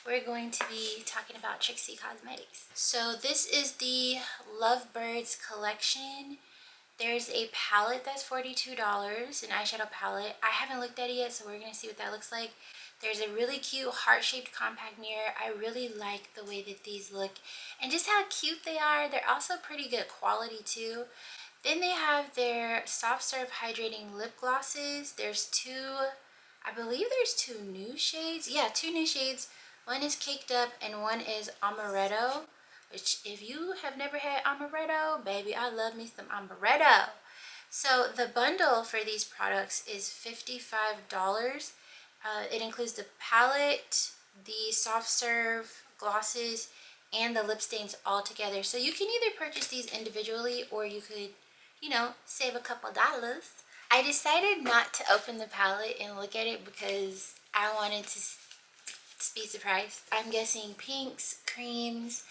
we're going to be talking about Trixie Cosmetics. So this is the Lovebirds collection. There's a palette that's $42, an eyeshadow palette. I haven't looked at it yet, so we're gonna see what that looks like. There's a really cute heart-shaped compact mirror. I really like the way that these look and just how cute they are. They're also pretty good quality too. Then they have their soft serve hydrating lip glosses. There's two, I believe there's two new shades. Yeah, two new shades. One is Caked Up and one is Amaretto, which if you have never had Amaretto, baby, I love me some Amaretto. So the bundle for these products is $55. It includes the palette, the soft serve glosses, and the lip stains all together. So you can either purchase these individually or you could, you know, save a couple dollars. I decided not to open the palette and look at it because I wanted to be surprised. I'm guessing pinks, creams,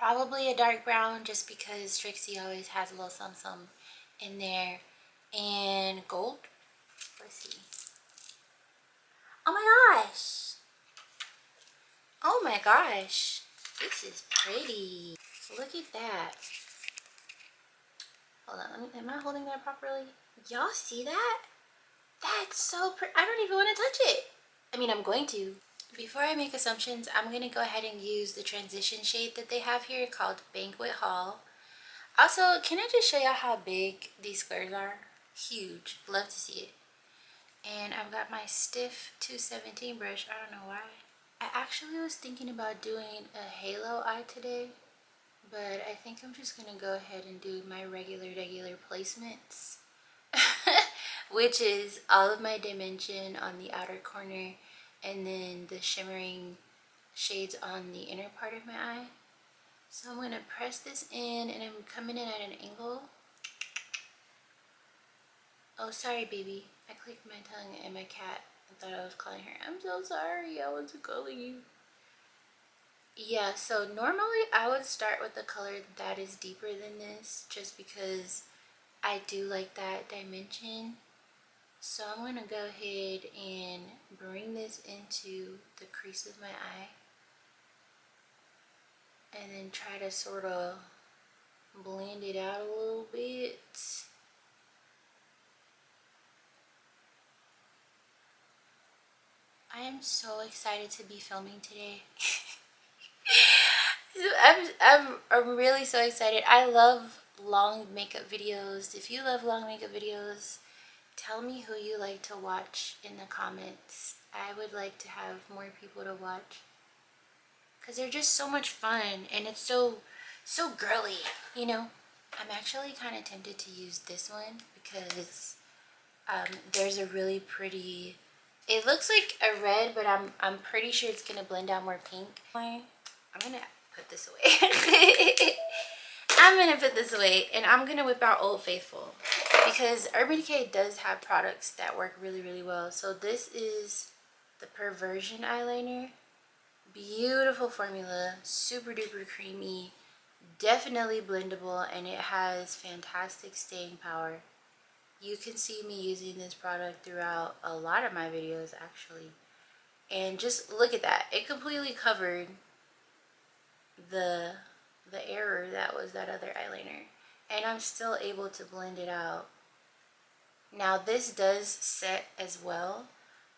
probably a dark brown just because Trixie always has a little some in there, and gold. Let's see. Oh my gosh. Oh my gosh. This is pretty. Look at that. Hold on, am I holding that properly? Y'all see that? That's so pretty. I don't even want to touch it. I mean, I'm going to. Before I make assumptions, I'm going to go ahead and use the transition shade that they have here called Banquet Hall. Also, can I just show y'all how big these squares are? Huge. Love to see it. And I've got my stiff 217 brush. I don't know why. I actually was thinking about doing a halo eye today, but I think I'm just going to go ahead and do my regular placements. Which is all of my dimension on the outer corner and then the shimmering shades on the inner part of my eye. So I'm going to press this in and I'm coming in at an angle. Oh, sorry, baby. I clicked my tongue and my cat and thought I was calling her. I'm so sorry. I wasn't calling you. Yeah, so normally I would start with a color that is deeper than this just because I do like that dimension. So I'm going to go ahead and bring this into the crease of my eye and then try to sort of blend it out a little bit. I am so excited to be filming today. I'm really so excited. I love long makeup videos. If you love long makeup videos, tell me who you like to watch in the comments. I would like to have more people to watch because they're just so much fun and it's so girly, you know. I'm actually kind of tempted to use this one because there's a really pretty, it looks like a red, but I'm pretty sure it's gonna blend out more pink. I'm gonna put this away. I'm gonna put this away and I'm gonna whip out Old Faithful because Urban Decay does have products that work really well. So this is the Perversion eyeliner. Beautiful formula, super duper creamy, definitely blendable, and it has fantastic staying power. You can see me using this product throughout a lot of my videos actually. And just look at that. It completely covered the error that was that other eyeliner. And I'm still able to blend it out. Now this does set as well,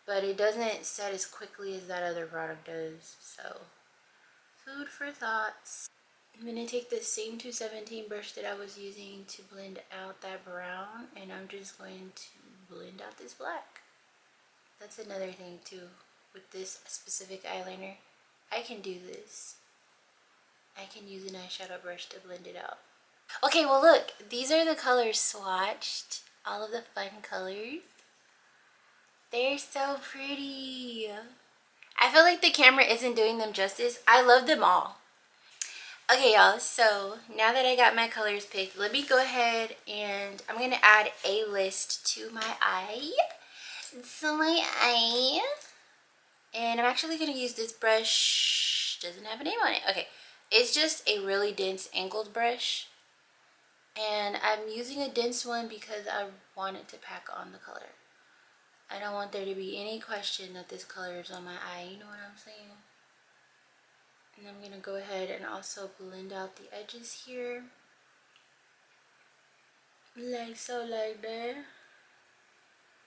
but it doesn't set as quickly as that other product does. So, food for thoughts. I'm going to take the same 217 brush that I was using to blend out that brown, and I'm just going to blend out this black. That's another thing too with this specific eyeliner. I can do this. I can use an eyeshadow brush to blend it out. Okay, well look, these are the colors swatched. All of the fun colors. They're so pretty. I feel like the camera isn't doing them justice. I love them all. Okay, y'all, so now that I got my colors picked, let me go ahead and I'm going to add a list to my eye. And I'm actually going to use this brush. Doesn't have a name on it. Okay, it's just a really dense angled brush. And I'm using a dense one because I want it to pack on the color. I don't want there to be any question that this color is on my eye. You know what I'm saying? And I'm gonna go ahead and also blend out the edges here. Like so, like that.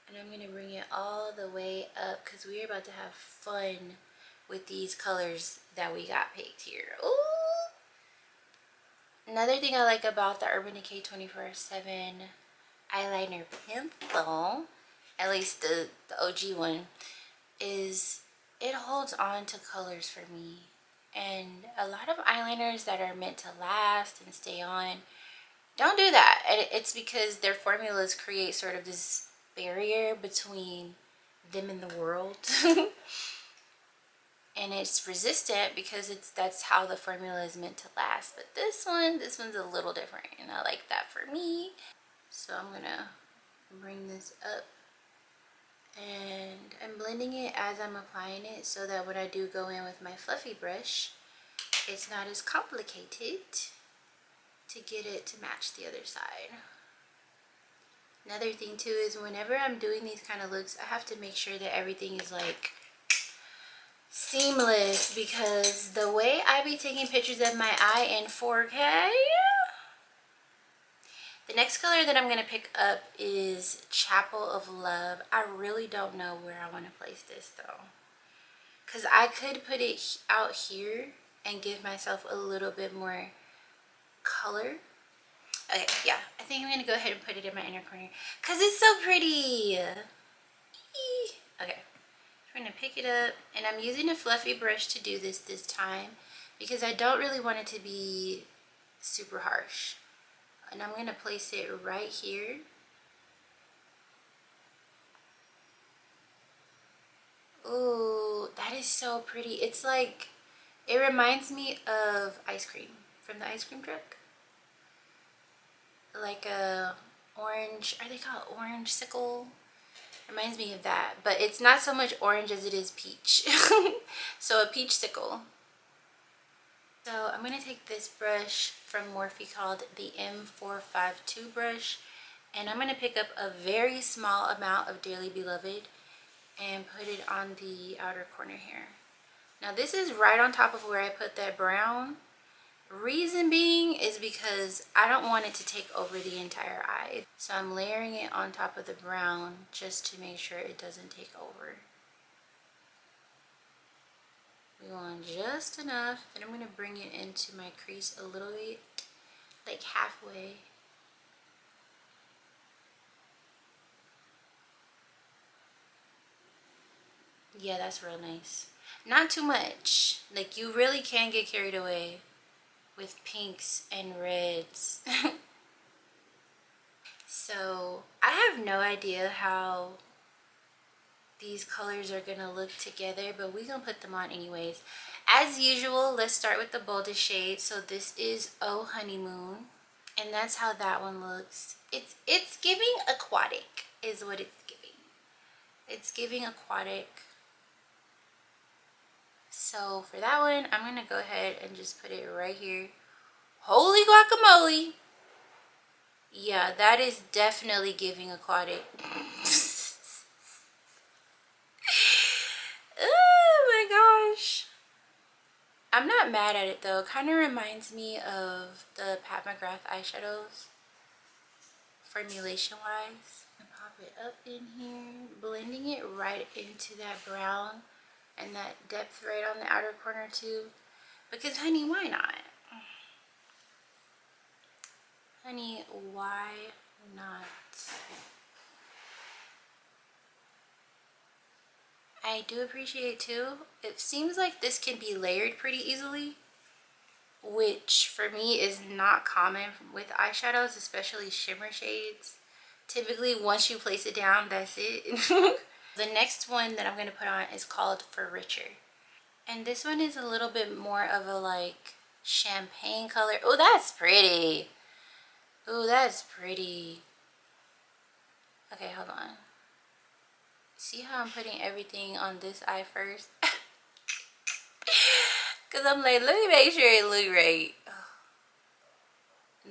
And I'm gonna bring it all the way up because we're about to have fun with these colors that we got picked here. Ooh! Another thing I like about the Urban Decay 24/7 eyeliner pencil, at least the OG one, is it holds on to colors for me. And a lot of eyeliners that are meant to last and stay on don't do that. And it's because their formulas create sort of this barrier between them and the world. And it's resistant because that's how the formula is meant to last. But this one's a little different, and I like that for me. So I'm gonna bring this up, and I'm blending it as I'm applying it so that when I do go in with my fluffy brush, it's not as complicated to get it to match the other side. Another thing too is whenever I'm doing these kind of looks, I have to make sure that everything is like seamless, because the way I be taking pictures of my eye in 4K. The next color that I'm going to pick up is Chapel of Love. I really don't know where I want to place this though, because I could put it out here and give myself a little bit more color. Okay, yeah, I think I'm going to go ahead and put it in my inner corner because it's so pretty. Okay, I'm going to pick it up, and I'm using a fluffy brush to do this time because I don't really want it to be super harsh. And I'm going to place it right here. Ooh, that is so pretty. It's like, it reminds me of ice cream from the ice cream truck. Like a orange, are they called orange sickle? Reminds me of that, but it's not so much orange as it is peach. So a peach sickle. So I'm going to take this brush from Morphe called the M452 brush, and I'm going to pick up a very small amount of Dearly Beloved and put it on the outer corner here. Now this is right on top of where I put that brown. Reason being is because I don't want it to take over the entire eye. So I'm layering it on top of the brown just to make sure it doesn't take over. We want just enough, and I'm going to bring it into my crease a little bit, like halfway. Yeah, that's real nice. Not too much. Like, you really can get carried away with pinks and reds. So I have no idea how these colors are gonna look together, but we're gonna put them on anyways. As usual, let's start with the boldest shade. So this is Oh Honeymoon, and that's how that one looks. It's giving aquatic is what it's giving. It's giving aquatic. So for that one, I'm gonna go ahead and just put it right here. Holy guacamole! Yeah, that is definitely giving aquatic. Oh my gosh. I'm not mad at it though. It kind of reminds me of the Pat McGrath eyeshadows, formulation wise. Pop it up in here, blending it right into that brown and that depth right on the outer corner too. Because honey, why not? Honey, why not? I do appreciate too, it seems like this can be layered pretty easily, which for me is not common with eyeshadows, especially shimmer shades. Typically once you place it down, that's it. The next one that I'm going to put on is called For Richer, and this one is a little bit more of a like champagne color. Oh, that's pretty. Oh, that's pretty. Okay, hold on. See how I'm putting everything on this eye first? Because I'm like, let me make sure it look right.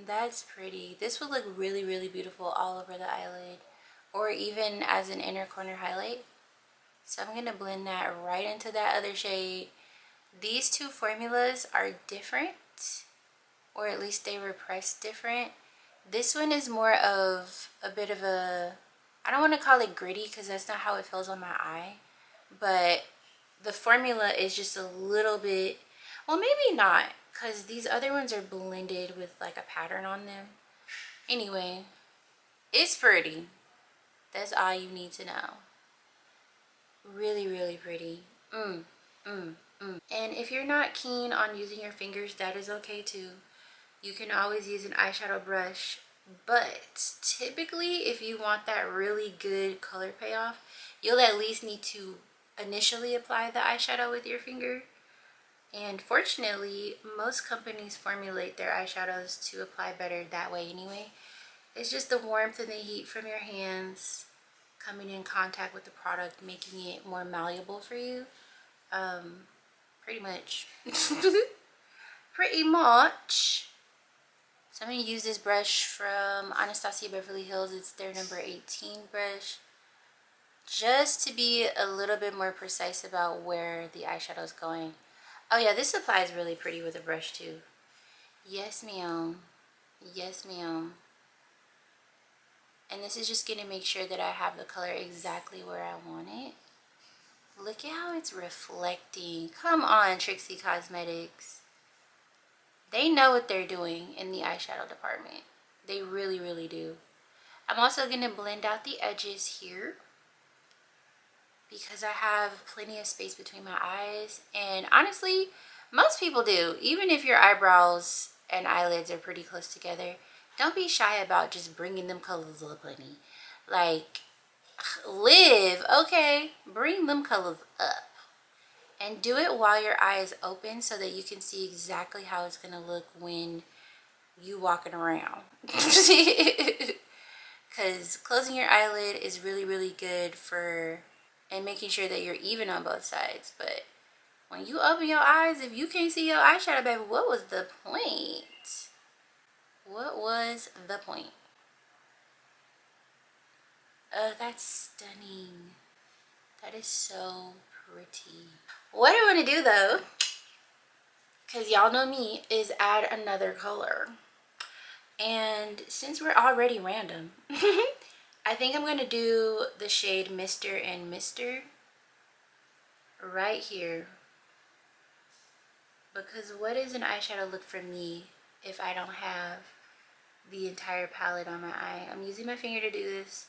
That's pretty. This would look really, really beautiful all over the eyelid, or even as an inner corner highlight. So I'm going to blend that right into that other shade. These two formulas are different, or at least they were pressed different. This one is more of a bit of a, I don't want to call it gritty because that's not how it feels on my eye, but the formula is just a little bit, well, maybe not, because these other ones are blended with like a pattern on them. Anyway, it's pretty. That's all you need to know. Really, really pretty. And if you're not keen on using your fingers, that is okay too. You can always use an eyeshadow brush, but typically if you want that really good color payoff, you'll at least need to initially apply the eyeshadow with your finger. And fortunately, most companies formulate their eyeshadows to apply better that way anyway. It's just the warmth and the heat from your hands coming in contact with the product, making it more malleable for you. Pretty much. Pretty much. So I'm going to use this brush from Anastasia Beverly Hills. It's their number 18 brush. Just to be a little bit more precise about where the eyeshadow is going. Oh yeah, this applies really pretty with a brush too. Yes, ma'am. Yes, ma'am. And this is just going to make sure that I have the color exactly where I want it. Look at how it's reflecting. Come on, Trixie Cosmetics. They know what they're doing in the eyeshadow department. They really, really do. I'm also going to blend out the edges here because I have plenty of space between my eyes. And honestly, most people do. Even if your eyebrows and eyelids are pretty close together, don't be shy about just bringing them colors up, honey. Like, live, okay? Bring them colors up. And do it while your eye is open so that you can see exactly how it's going to look when you walking around. Because closing your eyelid is really, really good for, and making sure that you're even on both sides. But when you open your eyes, if you can't see your eyeshadow, baby, what was the point? What was the point? Oh, that's stunning. That is so pretty. What I want to do though, because y'all know me, is add another color. And since we're already random, I think I'm going to do the shade Mr. and Mr. right here. Because what is an eyeshadow look for me if I don't have the entire palette on my eye? I'm using my finger to do this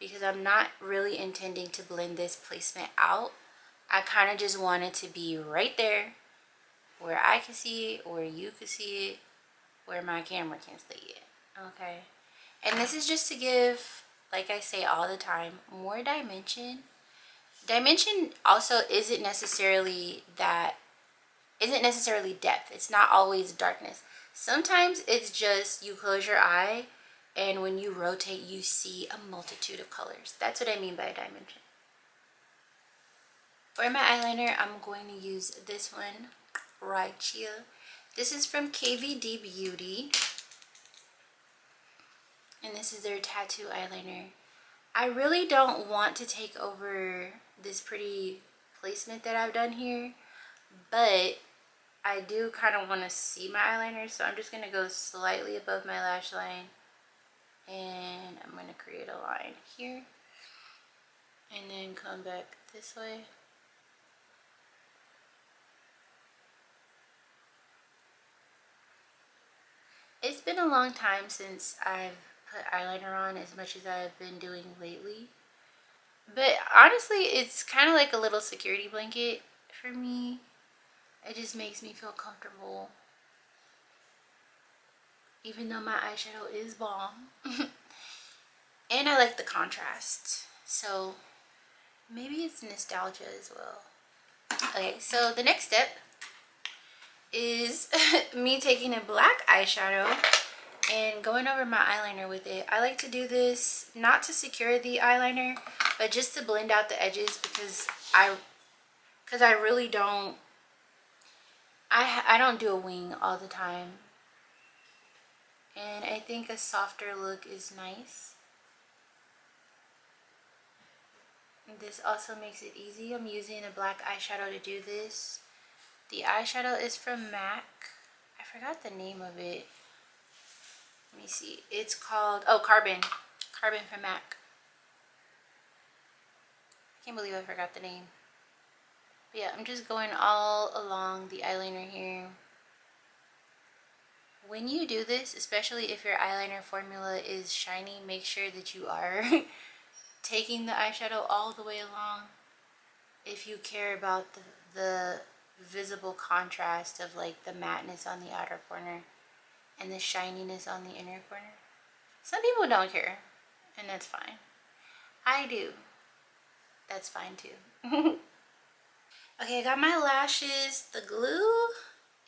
because I'm not really intending to blend this placement out. I kind of just want it to be right there where I can see it, where you can see it, where my camera can see it. Okay. And this is just to give, like I say all the time, more dimension. Dimension also isn't necessarily depth. It's not always darkness. Sometimes it's just you close your eye and when you rotate you see a multitude of colors. That's what I mean by dimension. For my eyeliner, I'm going to use this one right here. This is from KVD Beauty. And this is their tattoo eyeliner. I really don't want to take over this pretty placement that I've done here, but I do kind of want to see my eyeliner, so I'm just going to go slightly above my lash line, and I'm going to create a line here, and then come back this way. It's been a long time since I've put eyeliner on as much as I've been doing lately. But honestly, it's kind of like a little security blanket for me. It just makes me feel comfortable. Even though my eyeshadow is bomb. And I like the contrast. So maybe it's nostalgia as well. Okay, so the next step is me taking a black eyeshadow and going over my eyeliner with it. I like to do this not to secure the eyeliner, but just to blend out the edges because I really don't, I don't do a wing all the time. And I think a softer look is nice. And this also makes it easy. I'm using a black eyeshadow to do this. The eyeshadow is from MAC. I forgot the name of it. Let me see. It's called, oh, Carbon. Carbon from MAC. I can't believe I forgot the name. But yeah, I'm just going all along the eyeliner here. When you do this, especially if your eyeliner formula is shiny, make sure that you are taking the eyeshadow all the way along. If you care about the visible contrast of like the matteness on the outer corner and the shininess on the inner corner. Some people don't care, and that's fine. I do. That's fine too. Okay, I got my lashes. The glue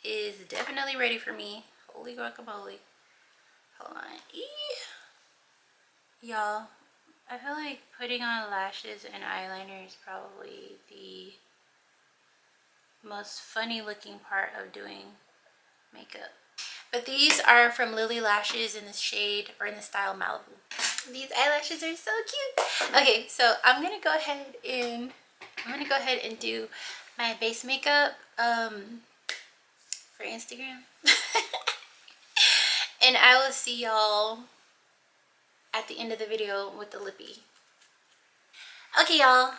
is definitely ready for me. Holy guacamole. Hold on. Y'all, I feel like putting on lashes and eyeliner is probably the most funny looking part of doing makeup. But these are from Lily Lashes in the shade, or in the style Malibu. These eyelashes are so cute. Okay, so I'm gonna go ahead and do my base makeup for Instagram. And I will see y'all at the end of the video with the lippy. Okay y'all,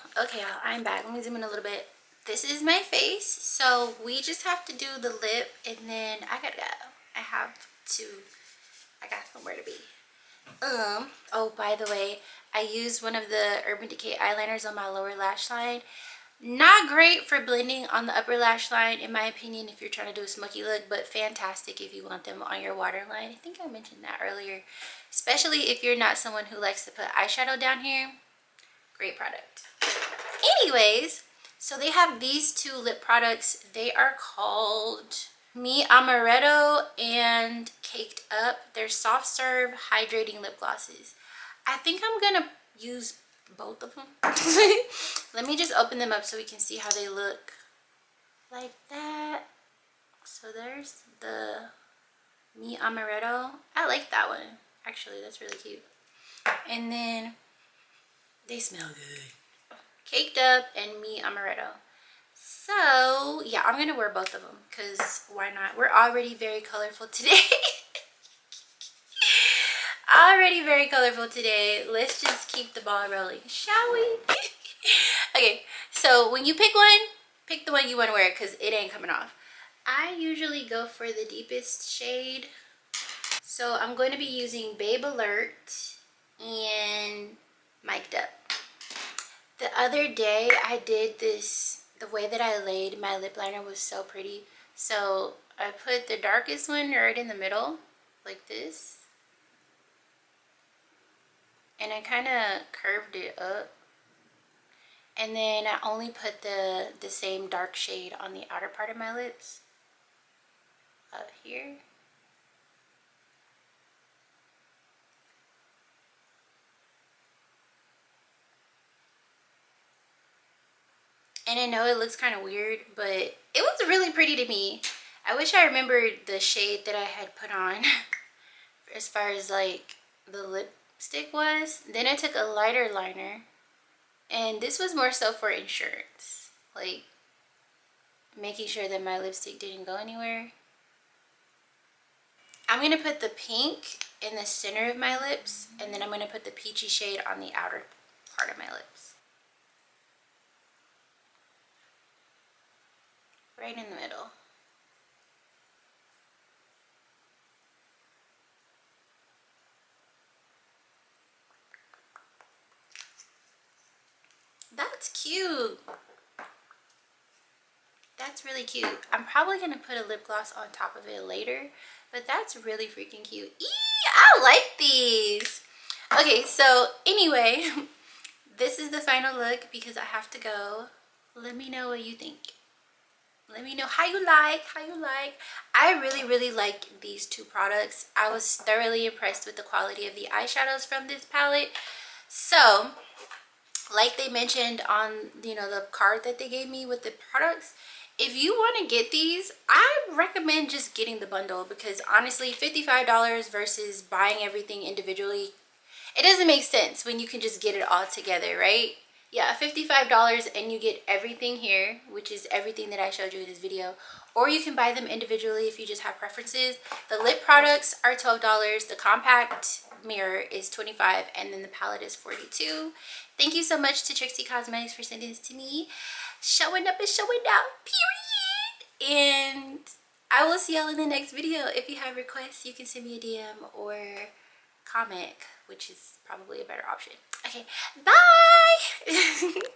I'm back. Let me zoom in a little bit. This is my face, so we just have to do the lip, and then I gotta go. I got somewhere to be. Oh, by the way, I used one of the Urban Decay eyeliners on my lower lash line. Not great for blending on the upper lash line, in my opinion, if you're trying to do a smoky look, but fantastic if you want them on your waterline. I think I mentioned that earlier. Especially if you're not someone who likes to put eyeshadow down here. Great product. Anyways, so they have these two lip products. They are called Me Amaretto and Caked Up. They're soft serve hydrating lip glosses. I think I'm gonna use both of them. Let me just open them up so we can see how they look. Like that. So there's the Me Amaretto. I like that one. Actually, that's really cute. And then they smell good. Caked Up and Me Amaretto. So yeah, I'm gonna wear both of them because why not? We're already very colorful today. Already very colorful today. Let's just keep the ball rolling, shall we? Okay, so when you pick the one you want to wear because it ain't coming off. I usually go for the deepest shade. So I'm going to be using Babe Alert and Mic'd Up. The other day I did this, the way that I laid my lip liner was so pretty. So I put the darkest one right in the middle, like this. And I kind of curved it up. And then I only put the same dark shade on the outer part of my lips. Up here. And I know it looks kind of weird, but it was really pretty to me. I wish I remembered the shade that I had put on as far as like the lipstick was. Then I took a lighter liner, and this was more so for insurance, like making sure that my lipstick didn't go anywhere. I'm gonna put the pink in the center of my lips, and then I'm gonna put the peachy shade on the outer part of my lips. Right in the middle. That's cute. That's really cute. I'm probably gonna put a lip gloss on top of it later, but that's really freaking cute. I like these. Okay, so anyway, this is the final look because I have to go. Let me know what you think. Let me know how you like. I really like these two products. I was thoroughly impressed with the quality of the eyeshadows from this palette. So like they mentioned on, you know, the card that they gave me with the products, if you want to get these, I recommend just getting the bundle, because honestly $55 versus buying everything individually, it doesn't make sense when you can just get it all together, right? Yeah, $55 and you get everything here, which is everything that I showed you in this video. Or you can buy them individually if you just have preferences. The lip products are $12. The compact mirror is $25, and then the palette is $42. Thank you so much to Trixie Cosmetics for sending this to me. Showing up and showing out, period. And I will see y'all in the next video. If you have requests, you can send me a DM or comment, which is probably a better option. Okay, bye.